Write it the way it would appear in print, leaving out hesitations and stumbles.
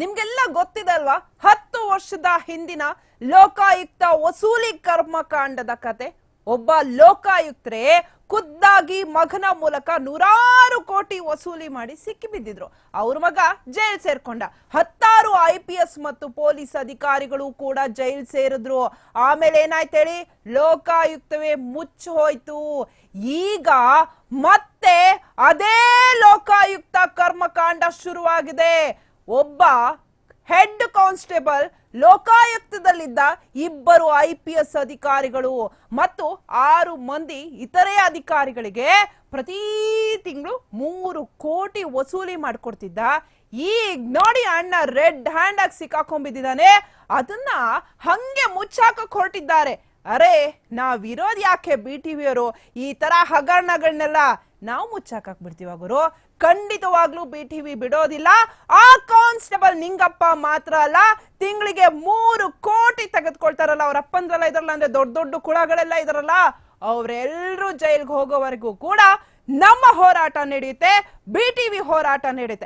ನಿಮ್ಗೆಲ್ಲ ಗೊತ್ತಿದೆ ಅಲ್ವಾ 10 ವರ್ಷದ ಹಿಂದಿನ ಲೋಕಾಯುಕ್ತ ವಸೂಲಿ ಕರ್ಮಕಾಂಡದ ಕತೆ. ಒಬ್ಬ ಲೋಕಾಯುಕ್ತರೇ ಖುದ್ದಾಗಿ ಮಗನ ಮೂಲಕ 100 ಕೋಟಿ ವಸೂಲಿ ಮಾಡಿ ಸಿಕ್ಕಿ ಬಿದ್ದಿದ್ರು. ಅವ್ರ ಮಗ ಜೈಲ್ ಸೇರ್ಕೊಂಡ. 10 IPS ಮತ್ತು ಪೊಲೀಸ್ ಅಧಿಕಾರಿಗಳು ಕೂಡ ಜೈಲ್ ಸೇರಿದ್ರು. ಆಮೇಲೆ ಏನಾಯ್ತು ಹೇಳಿ, ಲೋಕಾಯುಕ್ತವೇ ಮುಚ್ಚಿ ಹೋಯ್ತು. ಈಗ ಮತ್ತೆ ಅದೇ ಲೋಕಾಯುಕ್ತ ಕರ್ಮಕಾಂಡ ಶುರುವಾಗಿದೆ. ಒಬ್ಬ ಹೆಡ್ ಕಾನ್ಸ್ಟೇಬಲ್, ಲೋಕಾಯುಕ್ತದಲ್ಲಿದ್ದ 2 IPS ಅಧಿಕಾರಿಗಳು ಮತ್ತು 6 ಮಂದಿ ಇತರೆ ಅಧಿಕಾರಿಗಳಿಗೆ ಪ್ರತಿ ತಿಂಗಳು 3 ಕೋಟಿ ವಸೂಲಿ ಮಾಡ್ಕೊಡ್ತಿದ್ದ. ಈಗ ನೋಡಿ ಅಣ್ಣ ರೆಡ್ ಹ್ಯಾಂಡ್ ಆಗಿ ಸಿಕ್ಕಾಕೊಂಡ್ಬಿದ್ದಾನೆ. ಅದನ್ನ ಹಂಗೆ ಮುಚ್ಚಾಕಕ್ ಹೊರಟಿದ್ದಾರೆ. ಅರೆ, ನಾವಿರೋದ್ ಯಾಕೆ BTV ಅವರು ಈ ತರ ಹಗರಣಗಳನ್ನೆಲ್ಲ ನಾವು ಮುಚ್ಚಾಕಕ್ ಬಿಡ್ತೀವ ಗುರು? ಖಂಡಿತವಾಗ್ಲೂ BTV ಬಿಡೋದಿಲ್ಲ. ಆ ಕಾನ್ಸ್ಟೇಬಲ್ ನಿಂಗಪ್ಪ ಮಾತ್ರ ಅಲ್ಲ, ತಿಂಗಳಿಗೆ 3 ಕೋಟಿ ತೆಗೆದುಕೊಳ್ತಾರಲ್ಲ ಅವ್ರ ಅಪ್ಪಂದ್ರೆಲ್ಲ ಇದಾರಲ್ಲ, ಅಂದ್ರೆ ದೊಡ್ಡ ದೊಡ್ಡ ಕುಳಗಳೆಲ್ಲ ಇದಾರಲ್ಲ, ಅವ್ರೆಲ್ರೂ ಜೈಲ್ಗೆ ಹೋಗೋವರೆಗೂ ಕೂಡ ನಮ್ಮ ಹೋರಾಟ ನಡೆಯುತ್ತೆ, BTV ಹೋರಾಟ ನಡೆಯುತ್ತೆ.